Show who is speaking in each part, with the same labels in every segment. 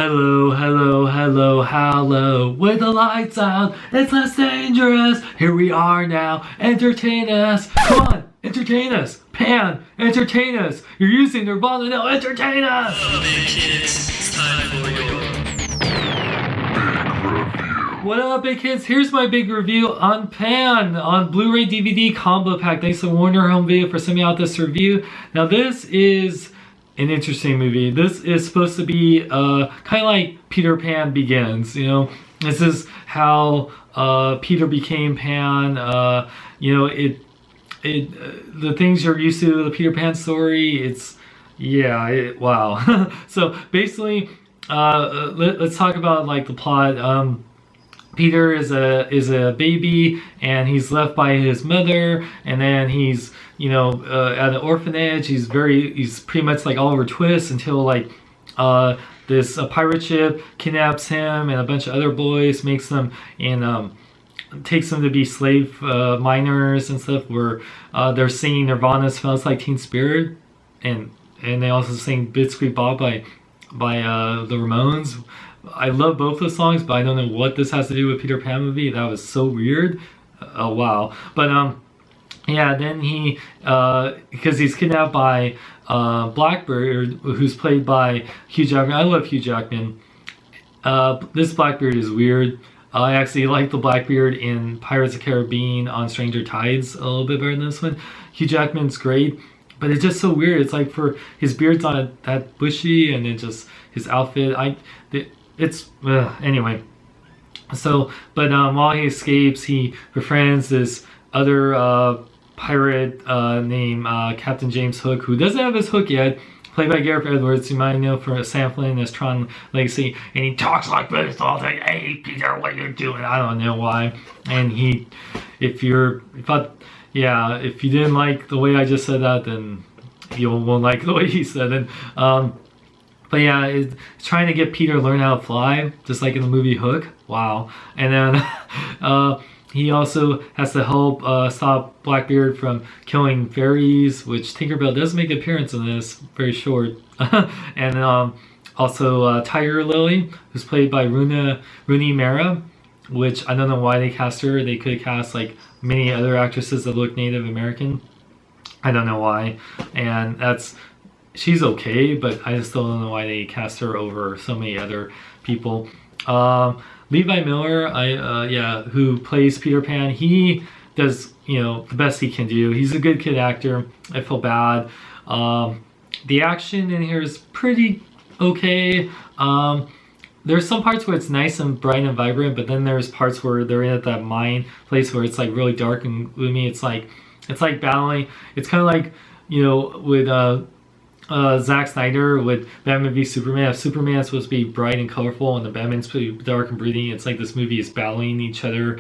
Speaker 1: Hello, hello, hello, hello. With the lights out, it's less dangerous. Here we are now. Entertain us. Come on, entertain us. Pan, entertain us. You're using Nirvana now. Entertain us.
Speaker 2: Hello, big kids. It's time for your
Speaker 1: What up, big kids? Here's my big review on Pan on Blu-ray DVD combo pack. Thanks to Warner Home Video for sending me out this review. Now, this is an interesting movie. This is supposed to be kind of like Peter Pan Begins. You know, this is how Peter became Pan. You know, the things you're used to the Peter Pan story. It's wow. So basically, let's talk about like the plot. Peter is a baby and he's left by his mother, and then he's at an orphanage. He's pretty much like Oliver Twist until like this pirate ship kidnaps him and a bunch of other boys, makes them and takes them to be slave miners and stuff, where they're singing Nirvana's "Smells Like Teen Spirit," and they also sing "Blitzkrieg Bob" by the Ramones. I love both the songs, but I don't know what this has to do with Peter Pan movie. That was so weird. Oh wow. But yeah, then he because he's kidnapped by Blackbeard, who's played by Hugh Jackman. I love Hugh Jackman. This Blackbeard is weird. I actually like the Blackbeard in Pirates of the Caribbean on Stranger Tides a little bit better than this one. Hugh Jackman's great, but it's just so weird. It's like his beard's not that bushy, and then just his outfit. Anyway. So, but while he escapes, he befriends this other pirate named Captain James Hook, who doesn't have his hook yet, played by Gareth Edwards. You might know from sampling as Tron Legacy, and he talks like this all day. Hey Peter, what you doing? I don't know why. And if you didn't like the way I just said that, then you won't like the way he said it. But yeah, it's trying to get Peter to learn how to fly, just like in the movie Hook. Wow. And then he also has to help stop Blackbeard from killing fairies, which Tinkerbell does make an appearance in this, very short. And also Tiger Lily, who's played by Rooney Mara, which I don't know why they cast her. They could have cast like many other actresses that look Native American. I don't know why. And she's okay, but I just still don't know why they cast her over so many other people. Levi Miller, who plays Peter Pan, he does the best he can do. He's a good kid actor. I feel bad. The action in here is pretty okay. There's some parts where it's nice and bright and vibrant, but then there's parts where they're in at that mine place where it's like really dark and gloomy. It's like battling. It's kind of like with Zack Snyder with Batman v Superman. If Superman's supposed to be bright and colorful and the Batman's supposed to be dark and brooding, it's like this movie is battling each other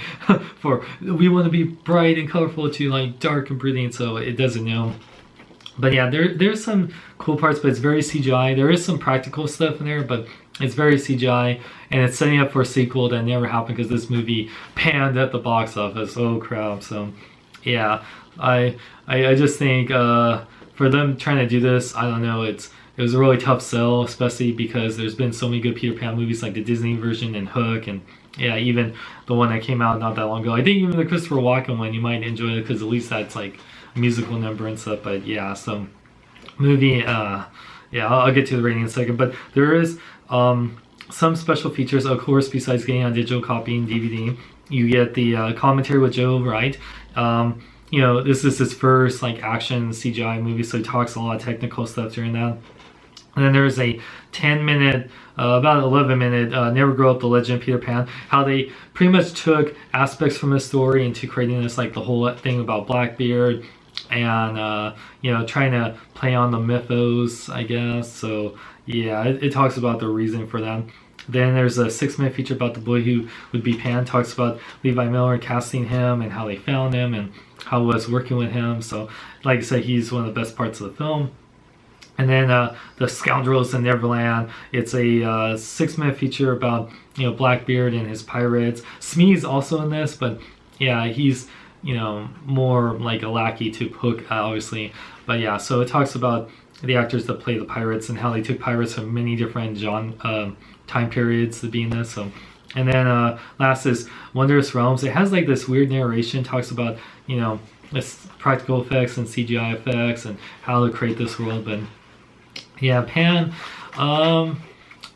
Speaker 1: for, we want to be bright and colorful to like dark and brooding, so it doesn't know. But yeah, there's some cool parts, but it's very CGI. There is some practical stuff in there, but it's very CGI, and it's setting up for a sequel that never happened because this movie panned at the box office. Oh crap. So yeah, I just think for them trying to do this, I don't know, it was a really tough sell, especially because there's been so many good Peter Pan movies like the Disney version and Hook, and yeah, even the one that came out not that long ago. I think even the Christopher Walken one, you might enjoy it because at least that's like a musical number and stuff. But yeah, so movie, I'll get to the rating in a second. But there is some special features, of course, besides getting on digital copy and DVD. You get the commentary with Joe Wright. This is his first like action CGI movie, so he talks a lot of technical stuff during that. And then there's a 10-minute, about 11-minute, Never Grow Up: The Legend of Peter Pan. How they pretty much took aspects from the story into creating this like the whole thing about Blackbeard, and trying to play on the mythos, I guess. So yeah, it talks about the reason for that. Then there's a 6-minute feature about the boy who would be Pan. Talks about Levi Miller casting him and how they found him and how it was working with him. So like I said, he's one of the best parts of the film. And then the Scoundrels in Neverland. It's a 6-minute feature about Blackbeard and his pirates. Smee's also in this, but yeah, he's more like a lackey to Hook, obviously. But yeah, so it talks about the actors that play the pirates and how they took pirates from many different time periods to be in this. So, and then last is Wondrous Realms. It has like this weird narration, talks about, you know, this practical effects and CGI effects and how to create this world. But yeah, Pan,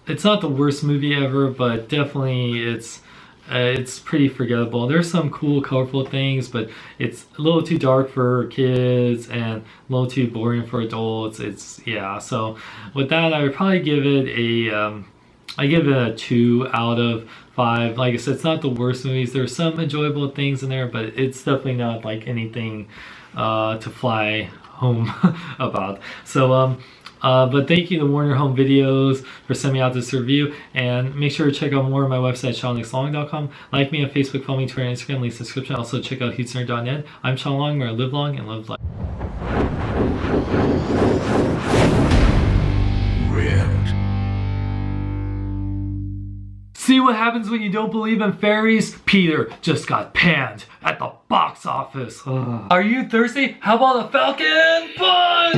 Speaker 1: it's not the worst movie ever, but definitely it's pretty forgettable. There's some cool, colorful things, but it's a little too dark for kids and a little too boring for adults. Yeah. So with that, I would probably give it I give it a 2 out of 5. Like I said, it's not the worst movies. There's some enjoyable things in there, but it's definitely not like anything to fly home about. So but thank you to Warner Home Videos for sending me out this review, and make sure to check out more on my website, SeanLingsLong.com. Like me on Facebook, follow me, Twitter, and Instagram, link in the description. Also check out HughesNerd.net. I'm Sean Long, where I live long and live life. See what happens when you don't believe in fairies? Peter just got panned at the box office. Are you thirsty? How about a Falcon Punch?